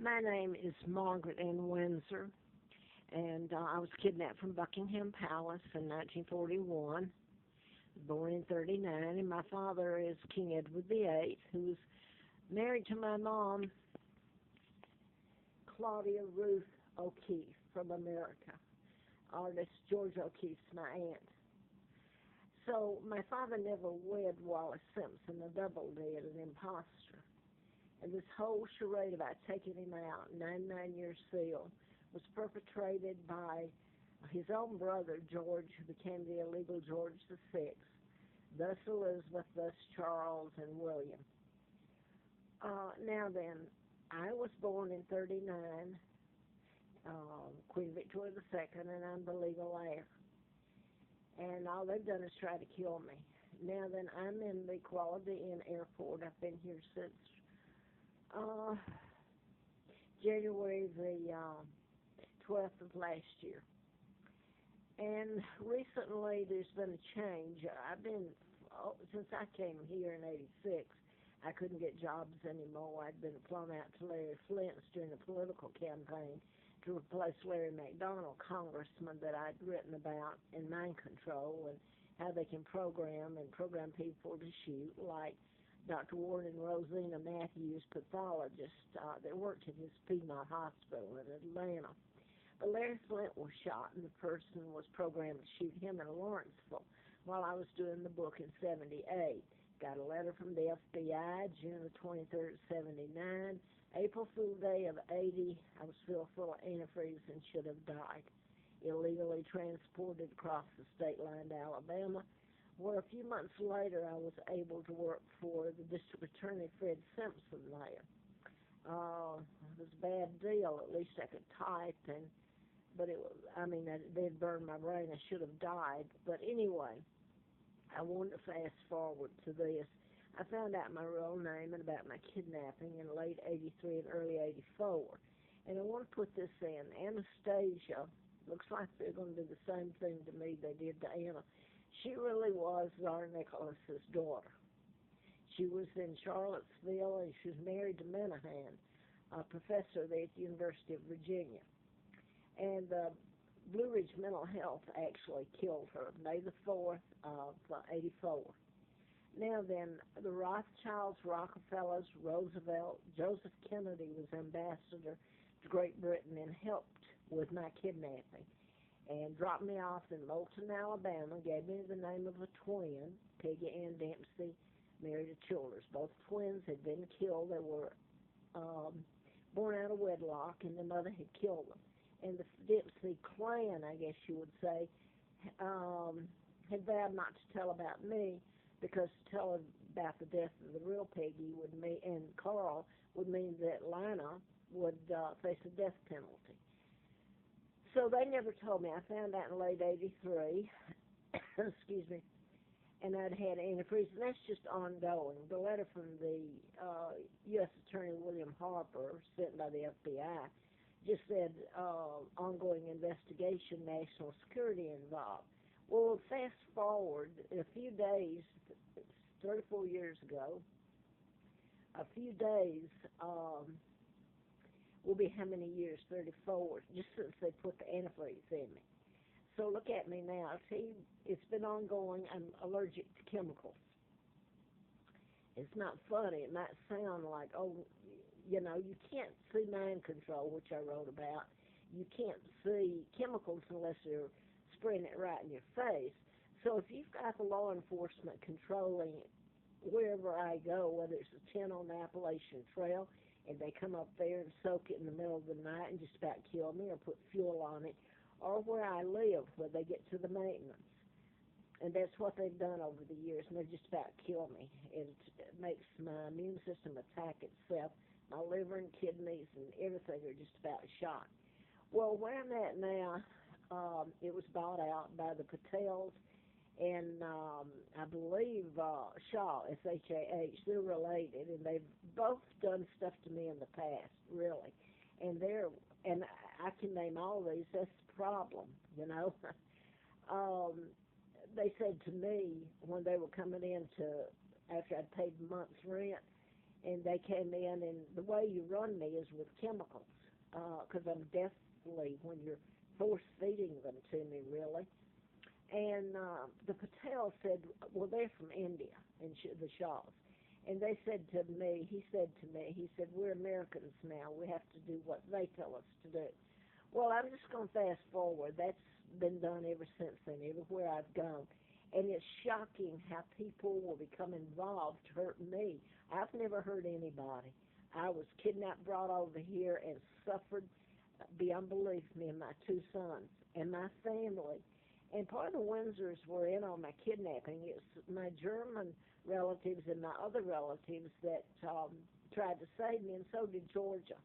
My name is Margaret Ann Windsor, and I was kidnapped from Buckingham Palace in 1941, born in 39, and my father is King Edward VIII, who was married to my mom, Claudia Ruth O'Keefe from America. Artist George O'Keefe's my aunt. So my father never wed Wallace Simpson, a double dead, an imposter. And this whole charade about taking him out, 99-year seal, was perpetrated by his own brother, George, who became the illegal George VI, thus Elizabeth, thus Charles, and William. Now then, I was born in 39, Queen Victoria II, and I'm the legal heir. And all they've done is try to kill me. Now then, I'm in the Quality Inn Airport. I've been here since January the 12th of last year. And recently there's been a change. Since I came here in 86, I couldn't get jobs anymore. I'd been flown out to Larry Flint's during the political campaign to replace Larry McDonald, congressman that I'd written about in Mind Control and how they can program people to shoot, like Dr. Warren and Rosina Matthews, pathologists that worked at his Piedmont Hospital in Atlanta. But Larry Flint was shot, and the person was programmed to shoot him in Lawrenceville while I was doing the book in 78. Got a letter from the FBI, June the 23rd, 79. April Fool Day of 80, I was still full of antifreeze and should have died. Illegally transported across the state line to Alabama, where a few months later I was able to work for the district attorney, Fred Simpson, there. It was a bad deal. At least I could type, but they'd burned my brain. I should have died. But anyway, I wanted to fast forward to this. I found out my real name and about my kidnapping in late 83 and early 84. And I want to put this in. Anastasia, looks like they're going to do the same thing to me they did to Anna. She really was Tsar Nicholas's daughter. She was in Charlottesville, and she was married to Menahan, a professor there at the University of Virginia. And Blue Ridge Mental Health actually killed her, May the 4th of 84. Now then, the Rothschilds, Rockefellers, Roosevelt, Joseph Kennedy was ambassador to Great Britain and helped with my kidnapping, and dropped me off in Moulton, Alabama, gave me the name of a twin, Peggy Ann Dempsey, married to Childers. Both twins had been killed. They were born out of wedlock, and the mother had killed them. And the Dempsey clan, I guess you would say, had vowed not to tell about me, because to tell about the death of the real Peggy and Carl would mean that Lana would face a death penalty. So they never told me. I found out in late 83, excuse me, and I'd had antifreeze, and that's just ongoing. The letter from the U.S. Attorney William Harper, sent by the FBI, just said ongoing investigation, national security involved. Well, fast forward a few days, 34 years ago, a few days will be how many years? 34, just since they put the antifreeze in me. So look at me now. See, it's been ongoing. I'm allergic to chemicals. It's not funny. It might sound like, you can't see mind control, which I wrote about. You can't see chemicals unless they're spraying it right in your face. So if you've got the law enforcement controlling wherever I go, whether it's a 10 on the Appalachian Trail, and they come up there and soak it in the middle of the night and just about kill me or put fuel on it, or where I live, where they get to the maintenance. And that's what they've done over the years, and they just about kill me. It makes my immune system attack itself. My liver and kidneys and everything are just about shot. Well, where I'm at now, it was bought out by the Patels, and I believe Shaw, S-H-A-H, they're related, and they've both done stuff to me in the past, really. And I can name all these. That's the problem, They said to me when they were coming in after I'd paid a month's rent, and they came in, and the way you run me is with chemicals, because I'm deathly when you're force feeding them to me, really. And the Patel said, well, they're from India, and the Shahs. And they said to me, he said, we're Americans now. We have to do what they tell us to do. Well, I'm just going to fast forward. That's been done ever since then, everywhere I've gone. And it's shocking how people will become involved to hurt me. I've never hurt anybody. I was kidnapped, brought over here, and suffered beyond belief, me and my two sons and my family. And part of the Windsors were in on my kidnapping. It's my German relatives and my other relatives that tried to save me, and so did Georgia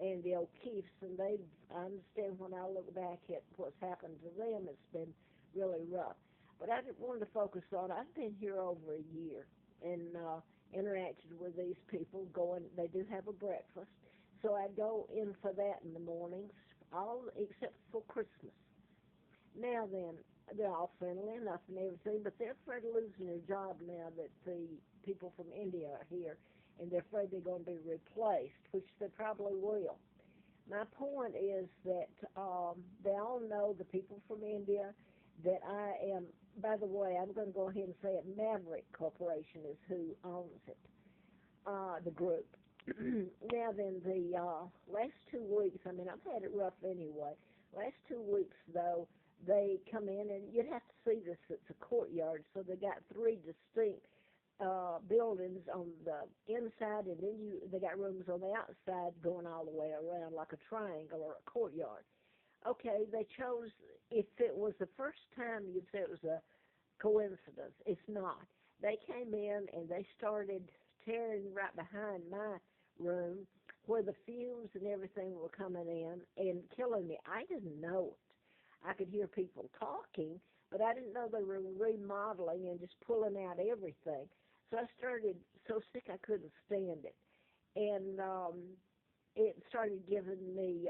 and the O'Keefes. And I understand when I look back at what's happened to them, it's been really rough. But I wanted to focus on, I've been here over a year and interacted with these people. They do have a breakfast. So I go in for that in the mornings, all except for Christmas. Now then, they're all friendly enough and everything, but they're afraid of losing their job now that the people from India are here, and they're afraid they're going to be replaced, which they probably will. My point is that they all know, the people from India, that I am, by the way, I'm going to go ahead and say it, Maverick Corporation is who owns it, the group. Now then, the last 2 weeks, I mean, I've had it rough anyway. Last 2 weeks, though, they come in, and you'd have to see this, it's a courtyard, so they got 3 distinct buildings on the inside, and then they got rooms on the outside going all the way around like a triangle or a courtyard. Okay, they chose, if it was the first time, you'd say it was a coincidence. It's not. They came in and they started tearing right behind my room where the fumes and everything were coming in and killing me. I didn't know it. I could hear people talking, but I didn't know they were remodeling and just pulling out everything. So I started so sick I couldn't stand it. And it started giving me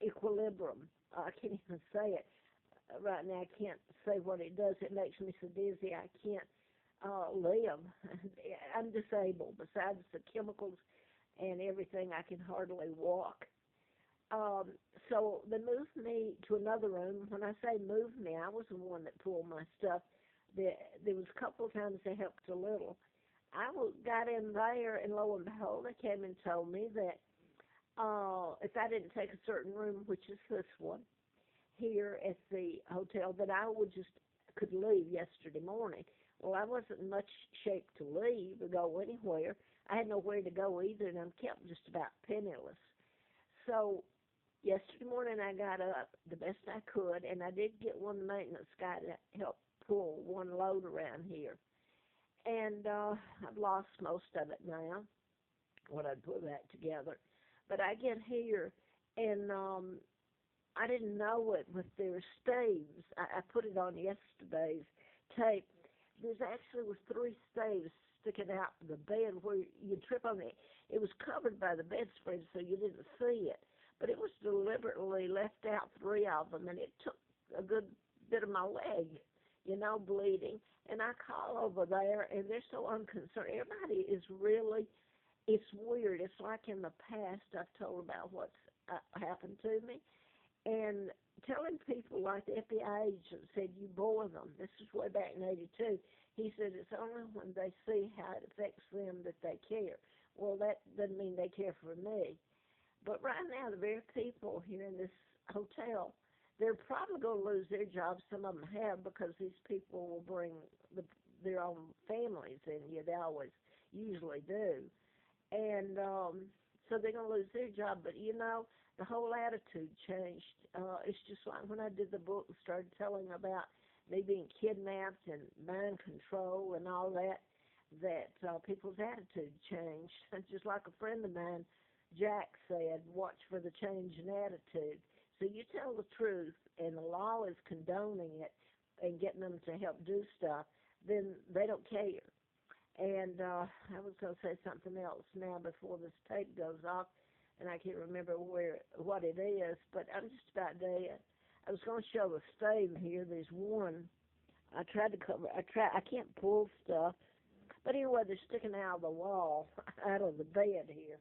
equilibrium. I can't even say it. Right now I can't say what it does. It makes me so dizzy I can't live. I'm disabled. Besides the chemicals and everything, I can hardly walk. So they moved me to another room. When I say moved me, I was the one that pulled my stuff. There was a couple of times they helped a little. I got in there, and lo and behold, they came and told me that if I didn't take a certain room, which is this one, here at the hotel, that I could leave yesterday morning. Well, I wasn't in much shape to leave or go anywhere. I had nowhere to go either, and I'm kept just about penniless. So yesterday morning I got up the best I could, and I did get one maintenance guy to help pull one load around here. And I've lost most of it now, when I put that together. But I get here, and I didn't know it with their staves. I put it on yesterday's tape. There's actually was 3 staves sticking out of the bed where you trip on it. It was covered by the bedspread, so you didn't see it. But it was deliberately left out, 3 of them, and it took a good bit of my leg, bleeding. And I call over there, and they're so unconcerned. Everybody is really, it's weird. It's like in the past I've told about what's happened to me. And telling people like the FBI agent said, you bore them. This is way back in 82. He said it's only when they see how it affects them that they care. Well, that doesn't mean they care for me. But right now, the very people here in this hotel, they're probably going to lose their jobs. Some of them have, because these people will bring their own families in. Yeah, they always usually do. And so they're going to lose their job. But, the whole attitude changed. It's just like when I did the book and started telling about me being kidnapped and mind control and all that people's attitude changed. Just like a friend of mine, Jack, said, watch for the change in attitude. So you tell the truth, and the law is condoning it and getting them to help do stuff, then they don't care. And I was going to say something else now before this tape goes off, and I can't remember what it is, but I'm just about dead. I was going to show the stave here. There's one. I tried to cover. I can't pull stuff, But anyway, they're sticking out of the wall, out of the bed here.